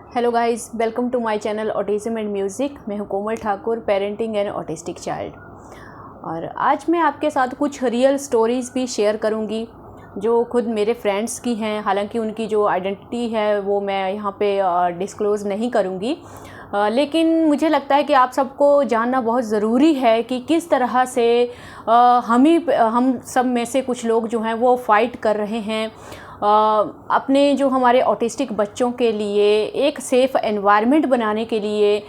Hello guys, welcome to my channel autism and music. मैं हूं Komal Thakur, parenting and autistic child. और आज मैं आपके साथ कुछ रियल स्टोरीज़ भी शेयर करूंगी जो खुद मेरे फ्रेंड्स की हैं। हालांकि उनकी जो आइडेंटिटी है वो मैं यहाँ पे डिस्क्लोज़ नहीं करूँगी, लेकिन मुझे लगता है कि आप सबको जानना बहुत ज़रूरी है कि किस तरह से हम सब में से कुछ लोग जो हैं वो फ़ाइट कर रहे हैं अपने जो हमारे ऑटिस्टिक बच्चों के लिए एक सेफ़ एनवायरनमेंट बनाने के लिए।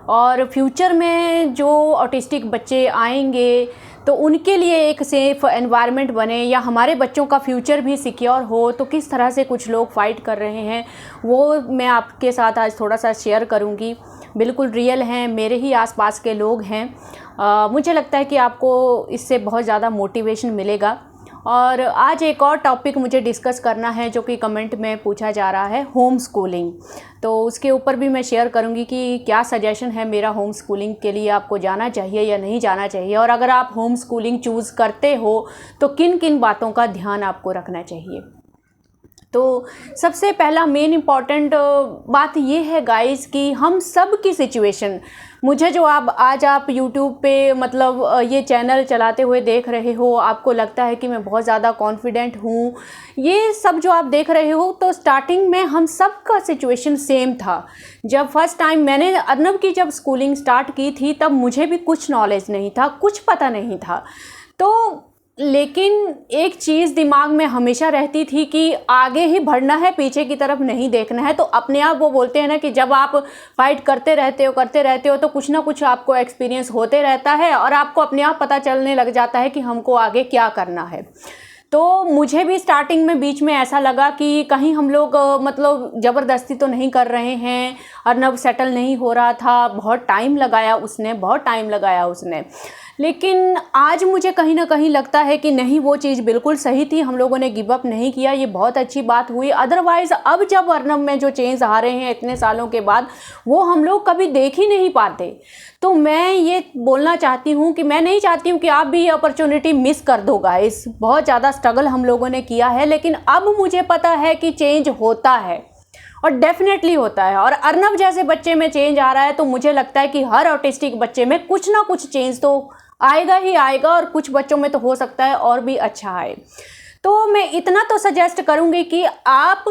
और फ्यूचर में जो ऑटिस्टिक बच्चे आएंगे तो उनके लिए एक सेफ़ एनवायरनमेंट बने या हमारे बच्चों का फ्यूचर भी सिक्योर हो, तो किस तरह से कुछ लोग फ़ाइट कर रहे हैं वो मैं आपके साथ आज थोड़ा सा शेयर करूंगी। बिल्कुल रियल हैं, मेरे ही आसपास के लोग हैं। मुझे लगता है कि आपको इससे बहुत ज़्यादा मोटिवेशन मिलेगा। और आज एक और टॉपिक मुझे डिस्कस करना है जो कि कमेंट में पूछा जा रहा है, होम स्कूलिंग। तो उसके ऊपर भी मैं शेयर करूंगी कि क्या सजेशन है मेरा होम स्कूलिंग के लिए, आपको जाना चाहिए या नहीं जाना चाहिए, और अगर आप होम स्कूलिंग चूज़ करते हो तो किन किन बातों का ध्यान आपको रखना चाहिए। तो सबसे पहला मेन इम्पॉर्टेंट बात ये है गाइस कि हम सब की सिचुएशन, मुझे जो आज आप यूट्यूब पे मतलब ये चैनल चलाते हुए देख रहे हो, आपको लगता है कि मैं बहुत ज़्यादा कॉन्फिडेंट हूँ, ये सब जो आप देख रहे हो, तो स्टार्टिंग में हम सब का सिचुएशन सेम था। जब फर्स्ट टाइम मैंने अर्नब की जब स्कूलिंग स्टार्ट की थी तब मुझे भी कुछ नॉलेज नहीं था, कुछ पता नहीं था। तो लेकिन एक चीज़ दिमाग में हमेशा रहती थी कि आगे ही बढ़ना है, पीछे की तरफ नहीं देखना है। तो अपने आप वो बोलते हैं ना कि जब आप फाइट करते रहते हो तो कुछ ना कुछ आपको एक्सपीरियंस होते रहता है और आपको अपने आप पता चलने लग जाता है कि हमको आगे क्या करना है। तो मुझे भी स्टार्टिंग में बीच में ऐसा लगा कि कहीं हम लोग मतलब ज़बरदस्ती तो नहीं कर रहे हैं। अर्नब सेटल नहीं हो रहा था, बहुत टाइम लगाया उसने। लेकिन आज मुझे कहीं ना कहीं लगता है कि नहीं, वो चीज़ बिल्कुल सही थी, हम लोगों ने गिव अप नहीं किया, ये बहुत अच्छी बात हुई। अदरवाइज़ अब जब अर्नब में जो चेंज आ रहे हैं इतने सालों के बाद, वो हम लोग कभी देख ही नहीं पाते। तो मैं ये बोलना चाहती हूँ कि मैं नहीं चाहती हूँ कि आप भी ये अपॉर्चुनिटी मिस कर दो गाइस। बहुत ज़्यादा स्ट्रगल हम लोगों ने किया है, लेकिन अब मुझे पता है कि चेंज होता है और डेफिनेटली होता है। और अर्नब जैसे बच्चे में चेंज आ रहा है तो मुझे लगता है कि हर ऑटिस्टिक बच्चे में कुछ ना कुछ चेंज तो आएगा ही आएगा, और कुछ बच्चों में तो हो सकता है और भी अच्छा आए। तो मैं इतना तो सजेस्ट करूँगी कि आप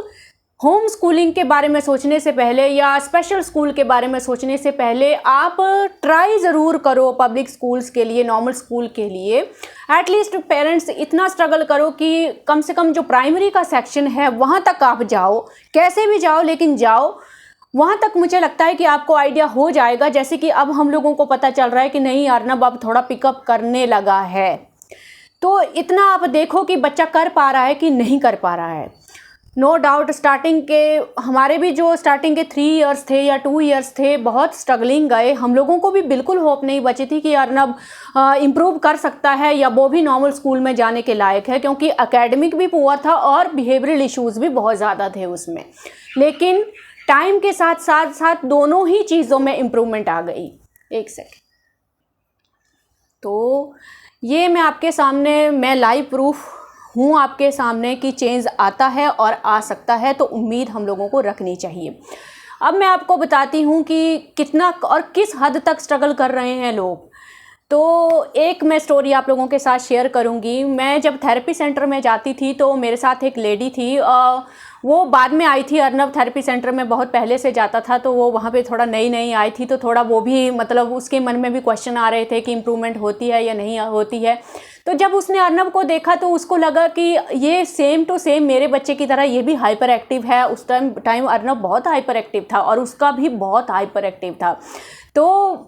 होम स्कूलिंग के बारे में सोचने से पहले या स्पेशल स्कूल के बारे में सोचने से पहले आप ट्राई ज़रूर करो पब्लिक स्कूल्स के लिए, नॉर्मल स्कूल के लिए। एटलीस्ट पेरेंट्स इतना स्ट्रगल करो कि कम से कम जो प्राइमरी का सेक्शन है वहाँ तक आप जाओ, कैसे भी जाओ लेकिन जाओ वहाँ तक। मुझे लगता है कि आपको आइडिया हो जाएगा, जैसे कि अब हम लोगों को पता चल रहा है कि नहीं, अर्नब अब थोड़ा पिकअप करने लगा है। तो इतना आप देखो कि बच्चा कर पा रहा है कि नहीं कर पा रहा है। नो डाउट स्टार्टिंग के हमारे भी जो स्टार्टिंग के 3 इयर्स थे या 2 इयर्स थे, बहुत स्ट्रगलिंग गए। हम लोगों को भी बिल्कुल होप नहीं बची थी कि अर्नब इम्प्रूव कर सकता है या वो भी नॉर्मल स्कूल में जाने के लायक है, क्योंकि एकेडमिक भी पुअर था और बिहेवियरल इश्यूज़ भी बहुत ज़्यादा थे उसमें। लेकिन टाइम के साथ साथ दोनों ही चीज़ों में इम्प्रूवमेंट आ गई। एक सेकेंड। तो ये मैं आपके सामने, मैं लाइव प्रूफ हूँ आपके सामने कि चेंज आता है और आ सकता है, तो उम्मीद हम लोगों को रखनी चाहिए। अब मैं आपको बताती हूँ कि कितना और किस हद तक स्ट्रगल कर रहे हैं लोग। तो एक मैं स्टोरी आप लोगों के साथ शेयर करूँगी। मैं जब थेरेपी सेंटर में जाती थी तो मेरे साथ एक लेडी थी, वो बाद में आई थी। अर्नब थेरेपी सेंटर में बहुत पहले से जाता था, तो वो वहाँ पे थोड़ा नई आई थी, तो थोड़ा वो भी मतलब उसके मन में भी क्वेश्चन आ रहे थे कि इम्प्रूवमेंट होती है या नहीं होती है। तो जब उसने अर्नब को देखा तो उसको लगा कि ये सेम टू सेम मेरे बच्चे की तरह ये भी हाइपर एक्टिव है। उस टाइम अर्नब बहुत हाइपर एक्टिव था और उसका भी बहुत हाइपर एक्टिव था। तो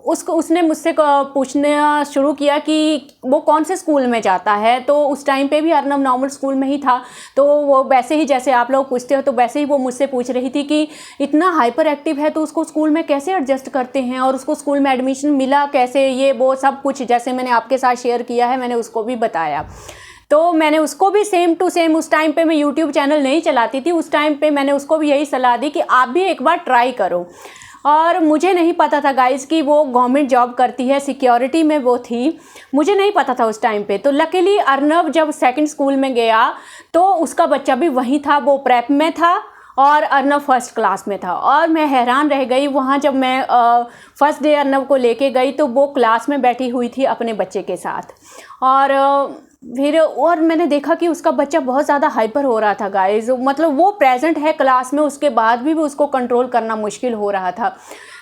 उसने मुझसे पूछना शुरू किया कि वो कौन से स्कूल में जाता है। तो उस टाइम पे भी अर्नब नॉर्मल स्कूल में ही था। तो वो वैसे ही जैसे आप लोग पूछते हो, तो वैसे ही वो मुझसे पूछ रही थी कि इतना हाइपर एक्टिव है तो उसको स्कूल में कैसे एडजस्ट करते हैं और उसको स्कूल में एडमिशन मिला कैसे, ये वो सब कुछ जैसे मैंने आपके साथ शेयर किया है मैंने उसको भी बताया। तो मैंने उसको भी सेम टू सेम, उस टाइम पे मैं यूट्यूब चैनल नहीं चलाती थी, उस टाइम पे मैंने उसको भी यही सलाह दी कि आप भी एक बार ट्राई करो। और मुझे नहीं पता था गाइस कि वो गवर्नमेंट जॉब करती है, सिक्योरिटी में वो थी, मुझे नहीं पता था उस टाइम पे। तो लकीली अर्नब जब सेकंड स्कूल में गया तो उसका बच्चा भी वहीं था, वो प्रेप में था और अर्नव फर्स्ट क्लास में था। और मैं हैरान रह गई वहाँ जब मैं फर्स्ट डे अर्नव को लेके गई तो वो क्लास में बैठी हुई थी अपने बच्चे के साथ। और मैंने देखा कि उसका बच्चा बहुत ज़्यादा हाइपर हो रहा था गाइस, मतलब वो प्रेजेंट है क्लास में, उसके बाद भी उसको कंट्रोल करना मुश्किल हो रहा था।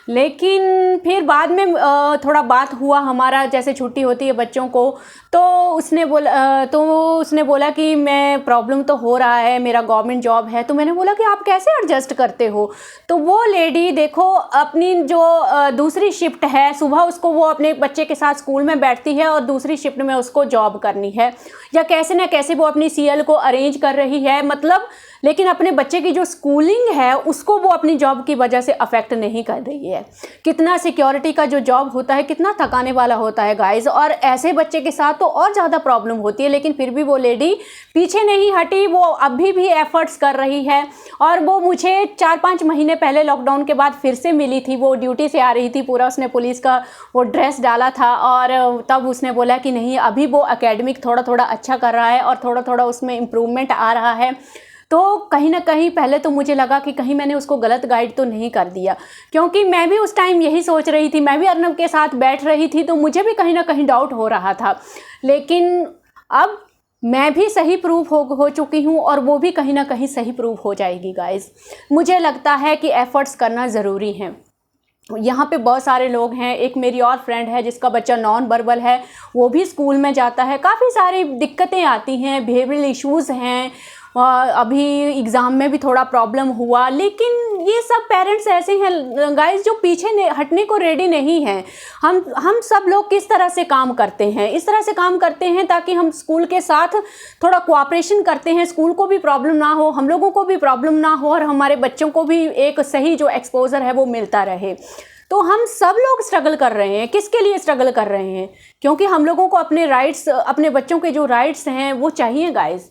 लेकिन फिर बाद में थोड़ा बात हुआ हमारा, जैसे छुट्टी होती है बच्चों को, तो उसने बोला कि मैं प्रॉब्लम तो हो रहा है, मेरा गवर्नमेंट जॉब है। तो मैंने बोला कि आप कैसे एडजस्ट करते हो? तो वो लेडी देखो अपनी जो दूसरी शिफ्ट है सुबह, उसको वो अपने बच्चे के साथ स्कूल में बैठती है और दूसरी शिफ्ट में उसको जॉब करनी है, या कैसे ना कैसे वो अपनी सीएल को अरेंज कर रही है, मतलब लेकिन अपने बच्चे की जो स्कूलिंग है उसको वो अपनी जॉब की वजह से अफेक्ट नहीं कर रही है। कितना सिक्योरिटी का जो जॉब होता है कितना थकाने वाला होता है गाइस, और ऐसे बच्चे के साथ तो और ज़्यादा प्रॉब्लम होती है। लेकिन फिर भी वो लेडी पीछे नहीं हटी, वो अभी भी एफर्ट्स कर रही है। और वो मुझे 4-5 महीने पहले लॉकडाउन के बाद फिर से मिली थी, वो ड्यूटी से आ रही थी, पूरा उसने पुलिस का वो ड्रेस डाला था, और तब उसने बोला कि नहीं अभी वो एकेडमिक थोड़ा थोड़ा अच्छा कर रहा है और थोड़ा थोड़ा उसमें इम्प्रूवमेंट आ रहा है। तो कहीं ना कहीं पहले तो मुझे लगा कि कहीं मैंने उसको गलत गाइड तो नहीं कर दिया, क्योंकि मैं भी उस टाइम यही सोच रही थी, मैं भी अर्नव के साथ बैठ रही थी, तो मुझे भी कहीं ना कहीं डाउट हो रहा था। लेकिन अब मैं भी सही प्रूफ हो चुकी हूँ और वो भी कहीं ना कहीं सही प्रूफ हो जाएगी गाइस। मुझे लगता है कि एफ़र्ट्स करना ज़रूरी है। यहाँ पे बहुत सारे लोग हैं, एक मेरी और फ्रेंड है जिसका बच्चा नॉन वर्बल है, वो भी स्कूल में जाता है, काफ़ी सारी दिक्कतें आती हैं, बिहेवियरल इश्यूज़ हैं, अभी एग्ज़ाम में भी थोड़ा प्रॉब्लम हुआ। लेकिन ये सब पेरेंट्स ऐसे हैं गाइस जो पीछे हटने को रेडी नहीं हैं। हम सब लोग किस तरह से काम करते हैं, इस तरह से काम करते हैं ताकि हम स्कूल के साथ थोड़ा कोऑपरेशन करते हैं, स्कूल को भी प्रॉब्लम ना हो, हम लोगों को भी प्रॉब्लम ना हो, और हमारे बच्चों को भी एक सही जो एक्सपोजर है वो मिलता रहे। तो हम सब लोग स्ट्रगल कर रहे हैं। किसके लिए स्ट्रगल कर रहे हैं? क्योंकि हम लोगों को अपने राइट्स, अपने बच्चों के जो राइट्स हैं वो चाहिए गाइस।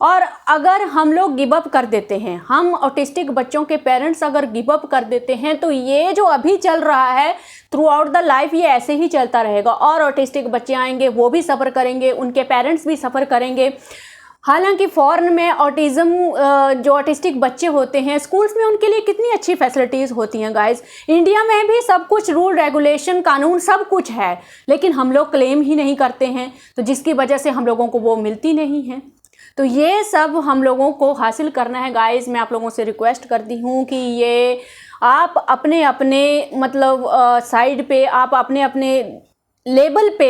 और अगर हम लोग गिव अप कर देते हैं, हम ऑटिस्टिक बच्चों के पेरेंट्स अगर गिव अप कर देते हैं, तो ये जो अभी चल रहा है थ्रू आउट द लाइफ ये ऐसे ही चलता रहेगा। और ऑटिस्टिक बच्चे आएंगे, वो भी सफ़र करेंगे, उनके पेरेंट्स भी सफ़र करेंगे। हालांकि फॉरेन में जो ऑटिस्टिक बच्चे होते हैं स्कूल्स में उनके लिए कितनी अच्छी फैसिलिटीज़ होती हैं गाइस। इंडिया में भी सब कुछ रूल रेगुलेशन कानून सब कुछ है, लेकिन हम लोग क्लेम ही नहीं करते हैं, तो जिसकी वजह से हम लोगों को वो मिलती नहीं है। तो ये सब हम लोगों को हासिल करना है गाइस। मैं आप लोगों से रिक्वेस्ट करती हूँ कि ये आप अपने अपने मतलब साइड पे, आप अपने अपने लेवल पे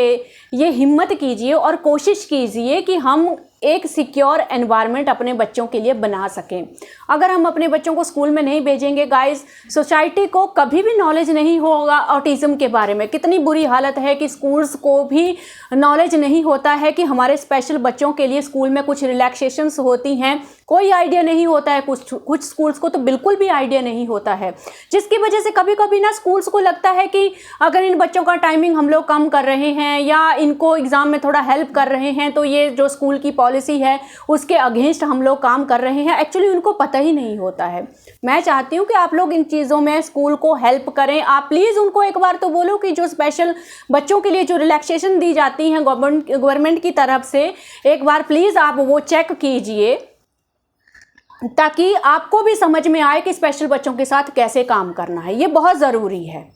ये हिम्मत कीजिए और कोशिश कीजिए कि हम एक सिक्योर एनवायरनमेंट अपने बच्चों के लिए बना सकें। अगर हम अपने बच्चों को स्कूल में नहीं भेजेंगे गाइस, सोसाइटी को कभी भी नॉलेज नहीं होगा ऑटिज़म के बारे में। कितनी बुरी हालत है कि स्कूल्स को भी नॉलेज नहीं होता है कि हमारे स्पेशल बच्चों के लिए स्कूल में कुछ रिलैक्सेशंस होती हैं, कोई आइडिया नहीं होता है। कुछ स्कूल्स को तो बिल्कुल भी आइडिया नहीं होता है, जिसकी वजह से कभी कभी ना स्कूल्स को लगता है कि अगर इन बच्चों का टाइमिंग हम लोग कम कर रहे हैं या इनको एग्ज़ाम में थोड़ा हेल्प कर रहे हैं, तो ये जो स्कूल की पॉलिसी है उसके अगेंस्ट हम लोग काम कर रहे हैं। एक्चुअली उनको पता ही नहीं होता है। मैं चाहती हूँ कि आप लोग इन चीज़ों में स्कूल को हेल्प करें। आप प्लीज़ उनको एक बार तो बोलो कि जो स्पेशल बच्चों के लिए जो रिलैक्सेशन दी जाती हैं गवर्नमेंट की तरफ से, एक बार प्लीज़ आप वो चेक कीजिए, ताकि आपको भी समझ में आए कि स्पेशल बच्चों के साथ कैसे काम करना है। ये बहुत ज़रूरी है।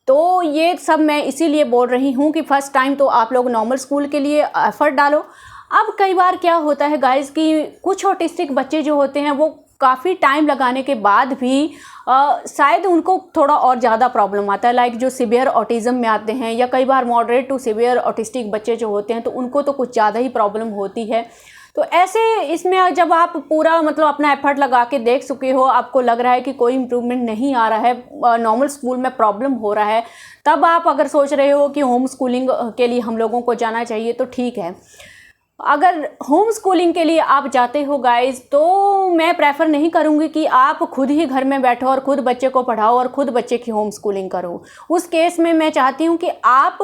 तो ये सब मैं इसीलिए बोल रही हूँ कि फ़र्स्ट टाइम तो आप लोग नॉर्मल स्कूल के लिए एफ़र्ट डालो। अब कई बार क्या होता है गाइस कि कुछ ऑटिस्टिक बच्चे जो होते हैं वो काफ़ी टाइम लगाने के बाद भी शायद उनको थोड़ा और ज़्यादा प्रॉब्लम आता है, लाइक जो सिवियर ऑटिज़म में आते हैं या कई बार मॉडरेट टू सिवियर ऑटिस्टिक बच्चे जो होते हैं, तो उनको तो कुछ ज़्यादा ही प्रॉब्लम होती है। तो ऐसे इसमें जब आप पूरा मतलब अपना एफर्ट लगा के देख चुके हो, आपको लग रहा है कि कोई इम्प्रूवमेंट नहीं आ रहा है, नॉर्मल स्कूल में प्रॉब्लम हो रहा है, तब आप अगर सोच रहे हो कि होम स्कूलिंग के लिए हम लोगों को जाना चाहिए, तो ठीक है। अगर होम स्कूलिंग के लिए आप जाते हो गाइस, तो मैं प्रेफर नहीं करूँगी कि आप खुद ही घर में बैठो और खुद बच्चे को पढ़ाओ और खुद बच्चे की होम स्कूलिंग करो। उस केस में मैं चाहती हूँ कि आप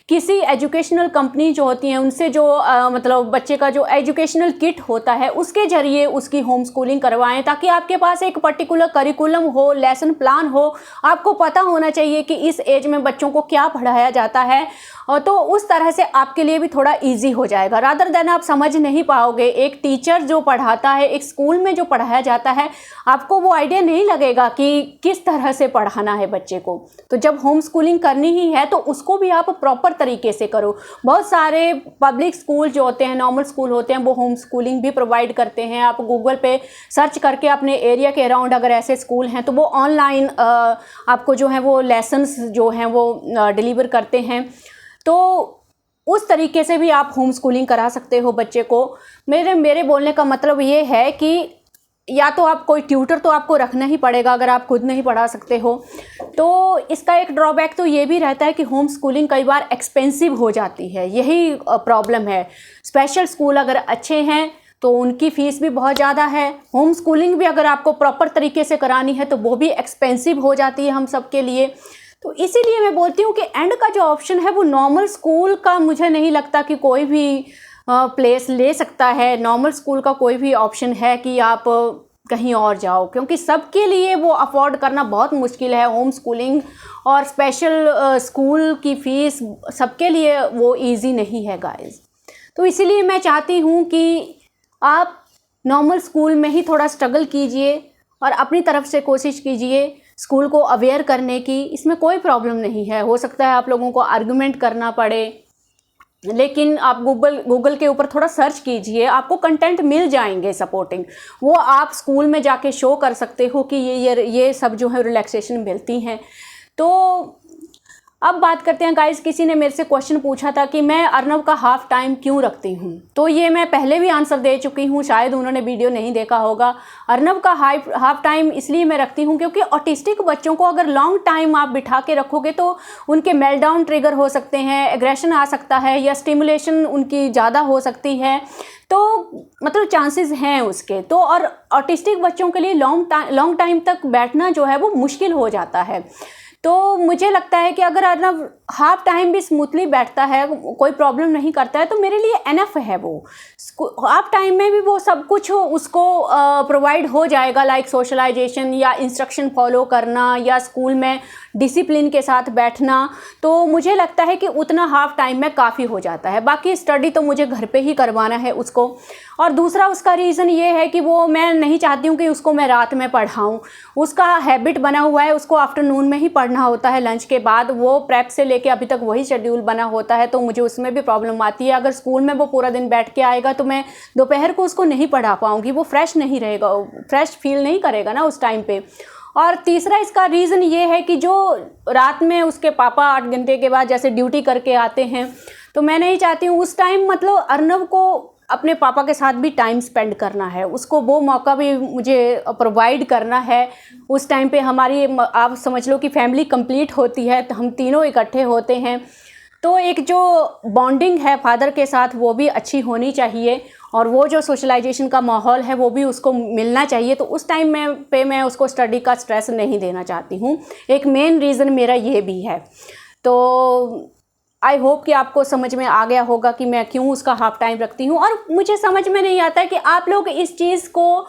किसी एजुकेशनल कंपनी जो होती हैं उनसे जो मतलब बच्चे का जो एजुकेशनल किट होता है उसके ज़रिए उसकी होम स्कूलिंग करवाएं, ताकि आपके पास एक पर्टिकुलर करिकुलम हो, लेसन प्लान हो। आपको पता होना चाहिए कि इस एज में बच्चों को क्या पढ़ाया जाता है, और तो उस तरह से आपके लिए भी थोड़ा ईजी हो जाएगा, रादर देन आप समझ नहीं पाओगे। एक टीचर जो पढ़ाता है, एक स्कूल में जो पढ़ाया जाता है, आपको वो आइडिया नहीं लगेगा कि किस तरह से पढ़ाना है बच्चे को। तो जब होम स्कूलिंग करनी ही है तो उसको भी आप प्रॉपर तरीके से करो। बहुत सारे पब्लिक स्कूल जो होते हैं, नॉर्मल स्कूल होते हैं, वो होम स्कूलिंग भी प्रोवाइड करते हैं। आप गूगल पे सर्च करके अपने एरिया के अराउंड अगर ऐसे स्कूल हैं तो वो ऑनलाइन आपको जो है वो लेसन्स जो हैं वो डिलीवर करते हैं। तो उस तरीके से भी आप होम स्कूलिंग करा सकते हो बच्चे को। मेरे बोलने का मतलब ये है कि या तो आप कोई ट्यूटर तो आपको रखना ही पड़ेगा अगर आप खुद नहीं पढ़ा सकते हो। तो इसका एक ड्रॉबैक तो ये भी रहता है कि होम स्कूलिंग कई बार एक्सपेंसिव हो जाती है, यही प्रॉब्लम है। स्पेशल स्कूल अगर अच्छे हैं तो उनकी फ़ीस भी बहुत ज़्यादा है। होम स्कूलिंग भी अगर आपको प्रॉपर तरीके से करानी है तो वो भी एक्सपेंसिव हो जाती है हम सब के लिए। तो इसीलिए मैं बोलती हूँ कि एंड का जो ऑप्शन है वो नॉर्मल स्कूल का मुझे नहीं लगता कि कोई भी प्लेस ले सकता है। नॉर्मल स्कूल का कोई भी ऑप्शन है कि आप कहीं और जाओ, क्योंकि सबके लिए वो अफोर्ड करना बहुत मुश्किल है। होम स्कूलिंग और स्पेशल स्कूल की फ़ीस सबके लिए वो इजी नहीं है गाइस। तो इसीलिए मैं चाहती हूँ कि आप नॉर्मल स्कूल में ही थोड़ा स्ट्रगल कीजिए और अपनी तरफ से कोशिश कीजिए स्कूल को अवेयर करने की। इसमें कोई प्रॉब्लम नहीं है। हो सकता है आप लोगों को आर्गुमेंट करना पड़े, लेकिन आप गूगल के ऊपर थोड़ा सर्च कीजिए, आपको कंटेंट मिल जाएंगे सपोर्टिंग। वो आप स्कूल में जाके शो कर सकते हो कि ये सब जो है रिलैक्सेशन मिलती हैं। तो अब बात करते हैं गाइस, किसी ने मेरे से क्वेश्चन पूछा था कि मैं अर्नव का हाफ टाइम क्यों रखती हूँ। तो ये मैं पहले भी आंसर दे चुकी हूँ, शायद उन्होंने वीडियो नहीं देखा होगा। अर्नव का हाफ टाइम इसलिए मैं रखती हूँ क्योंकि ऑटिस्टिक बच्चों को अगर लॉन्ग टाइम आप बिठा के रखोगे तो उनके मेल्टडाउन ट्रिगर हो सकते हैं, एग्रेशन आ सकता है या स्टिमुलेशन उनकी ज़्यादा हो सकती है। तो मतलब चांसेस हैं उसके। तो और ऑटिस्टिक बच्चों के लिए लॉन्ग टाइम तक बैठना जो है वो मुश्किल हो जाता है। तो मुझे लगता है कि अगर अर्नव हाफ टाइम भी स्मूथली बैठता है, कोई प्रॉब्लम नहीं करता है, तो मेरे लिए एनफ है। वो हाफ टाइम में भी वो सब कुछ उसको प्रोवाइड हो जाएगा, लाइक सोशलाइजेशन या इंस्ट्रक्शन फॉलो करना या स्कूल में डिसिप्लिन के साथ बैठना। तो मुझे लगता है कि उतना हाफ टाइम में काफ़ी हो जाता है। बाकी स्टडी तो मुझे घर पे ही करवाना है उसको। और दूसरा उसका रीज़न ये है कि वो मैं नहीं चाहती हूँ कि उसको मैं रात में पढ़ाऊँ। उसका हैबिट बना हुआ है, उसको आफ्टरनून में ही पढ़ना होता है लंच के बाद। वो प्रेप से लेके अभी तक वही शेड्यूल बना होता है, तो मुझे उसमें भी प्रॉब्लम आती है। अगर स्कूल में वो पूरा दिन बैठ के आएगा तो मैं दोपहर को उसको नहीं पढ़ा पाऊँगी, वो फ्रेश नहीं रहेगा, फ्रेश फील नहीं करेगा ना उस टाइम पे। और तीसरा इसका रीज़न ये है कि जो रात में उसके पापा 8 घंटे के बाद जैसे ड्यूटी करके आते हैं, तो मैं नहीं चाहती हूँ उस टाइम मतलब अर्नव को अपने पापा के साथ भी टाइम स्पेंड करना है, उसको वो मौका भी मुझे प्रोवाइड करना है। उस टाइम पे हमारी आप समझ लो कि फैमिली कंप्लीट होती है, तो हम तीनों इकट्ठे होते हैं। तो एक जो बॉन्डिंग है फादर के साथ वो भी अच्छी होनी चाहिए और वो जो सोशलाइजेशन का माहौल है वो भी उसको मिलना चाहिए। तो उस टाइम पे मैं उसको स्टडी का स्ट्रेस नहीं देना चाहती हूँ। एक मेन रीज़न मेरा ये भी है। तो आई होप कि आपको समझ में आ गया होगा कि मैं क्यों उसका हाफ टाइम रखती हूँ। और मुझे समझ में नहीं आता है कि आप लोग इस चीज़ को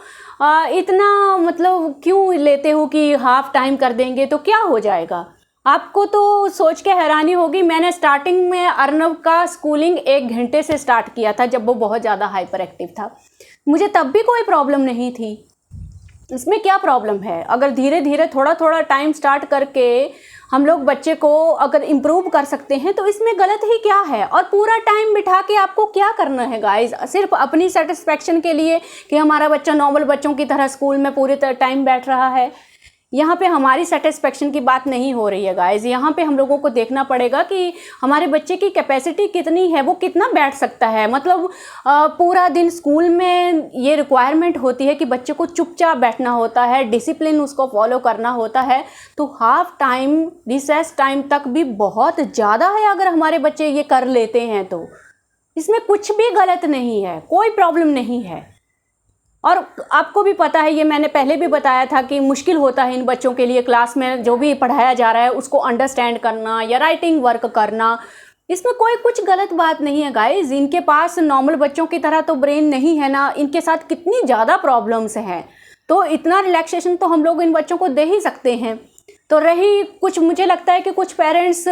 इतना मतलब क्यों लेते हो कि हाफ टाइम कर देंगे तो क्या हो जाएगा। आपको तो सोच के हैरानी होगी, मैंने स्टार्टिंग में अर्नव का स्कूलिंग 1 घंटे से स्टार्ट किया था जब वो बहुत ज़्यादा हाइपर एक्टिव था। मुझे तब भी कोई प्रॉब्लम नहीं थी। इसमें क्या प्रॉब्लम है? अगर धीरे धीरे थोड़ा थोड़ा टाइम स्टार्ट करके हम लोग बच्चे को अगर इम्प्रूव कर सकते हैं तो इसमें गलत ही क्या है। और पूरा टाइम बिठा के आपको क्या करना है गाइस? सिर्फ अपनी सेटिस्फेक्शन के लिए कि हमारा बच्चा नॉर्मल बच्चों की तरह स्कूल में पूरे टाइम बैठ रहा है। यहाँ पे हमारी सेटिस्फेक्शन की बात नहीं हो रही है गाइस। यहाँ पे हम लोगों को देखना पड़ेगा कि हमारे बच्चे की कैपेसिटी कितनी है, वो कितना बैठ सकता है। मतलब पूरा दिन स्कूल में ये रिक्वायरमेंट होती है कि बच्चे को चुपचाप बैठना होता है, डिसिप्लिन उसको फॉलो करना होता है। तो हाफ टाइम रिसेस टाइम तक भी बहुत ज़्यादा है। अगर हमारे बच्चे ये कर लेते हैं तो इसमें कुछ भी गलत नहीं है, कोई प्रॉब्लम नहीं है। और आपको भी पता है, ये मैंने पहले भी बताया था कि मुश्किल होता है इन बच्चों के लिए क्लास में जो भी पढ़ाया जा रहा है उसको अंडरस्टैंड करना या राइटिंग वर्क करना। इसमें कोई कुछ गलत बात नहीं है गाइस। इनके पास नॉर्मल बच्चों की तरह तो ब्रेन नहीं है ना, इनके साथ कितनी ज़्यादा प्रॉब्लम्स हैं। तो इतना रिलैक्सेशन तो हम लोग इन बच्चों को दे ही सकते हैं। तो रही कुछ, मुझे लगता है कि कुछ पेरेंट्स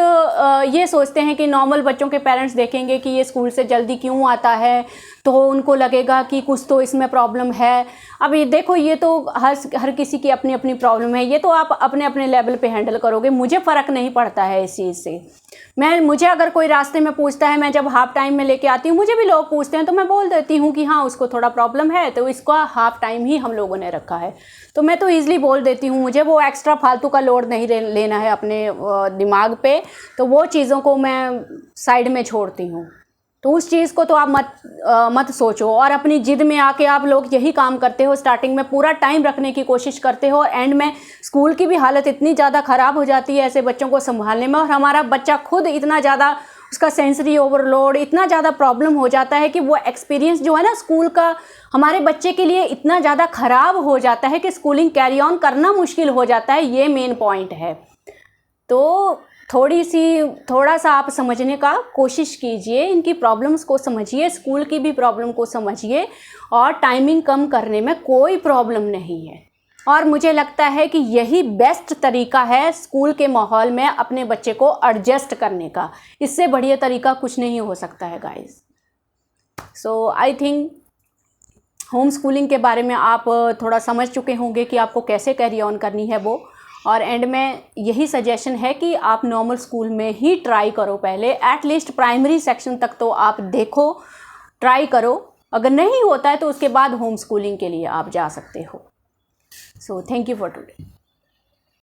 ये सोचते हैं कि नॉर्मल बच्चों के पेरेंट्स देखेंगे कि ये स्कूल से जल्दी क्यों आता है, तो उनको लगेगा कि कुछ तो इसमें प्रॉब्लम है। अब ये देखो, ये तो हर किसी की अपनी अपनी प्रॉब्लम है, ये तो आप अपने अपने लेवल पे हैंडल करोगे, मुझे फ़र्क नहीं पड़ता है इस चीज़ से। मुझे अगर कोई रास्ते में पूछता है, मैं जब हाफ टाइम में लेके आती हूँ, मुझे भी लोग पूछते हैं, तो मैं बोल देती हूँ कि हाँ उसको थोड़ा प्रॉब्लम है, तो इसका हाफ टाइम ही हम लोगों ने रखा है। तो मैं तो ईज़िली बोल देती हूँ, मुझे वो एक्स्ट्रा फालतू का लोड नहीं लेना है अपने दिमाग पे, तो वो चीज़ों को मैं साइड में छोड़ती हूँ। तो उस चीज़ को तो आप मत सोचो, और अपनी जिद में आके आप लोग यही काम करते हो, स्टार्टिंग में पूरा टाइम रखने की कोशिश करते हो, और एंड में स्कूल की भी हालत इतनी ज़्यादा ख़राब हो जाती है ऐसे बच्चों को संभालने में, और हमारा बच्चा खुद इतना ज़्यादा, उसका सेंसरी ओवरलोड इतना ज़्यादा प्रॉब्लम हो जाता है कि वो एक्सपीरियंस जो है ना स्कूल का, हमारे बच्चे के लिए इतना ज़्यादा ख़राब हो जाता है कि स्कूलिंग कैरी ऑन करना मुश्किल हो जाता है। ये मेन पॉइंट है। तो थोड़ा सा आप समझने का कोशिश कीजिए, इनकी प्रॉब्लम्स को समझिए, स्कूल की भी प्रॉब्लम को समझिए, और टाइमिंग कम करने में कोई प्रॉब्लम नहीं है। और मुझे लगता है कि यही बेस्ट तरीका है स्कूल के माहौल में अपने बच्चे को एडजस्ट करने का। इससे बढ़िया तरीका कुछ नहीं हो सकता है guys. So I think home schooling के बारे में आप थोड़ा समझ चुके होंगे कि आपको कैसे कैरी ऑन करनी है वो। और एंड में यही सजेशन है कि आप नॉर्मल स्कूल में ही ट्राई करो पहले, एटलीस्ट प्राइमरी सेक्शन तक तो आप देखो, ट्राई करो। अगर नहीं होता है तो उसके बाद होम स्कूलिंग के लिए आप जा सकते हो। So thank you for today.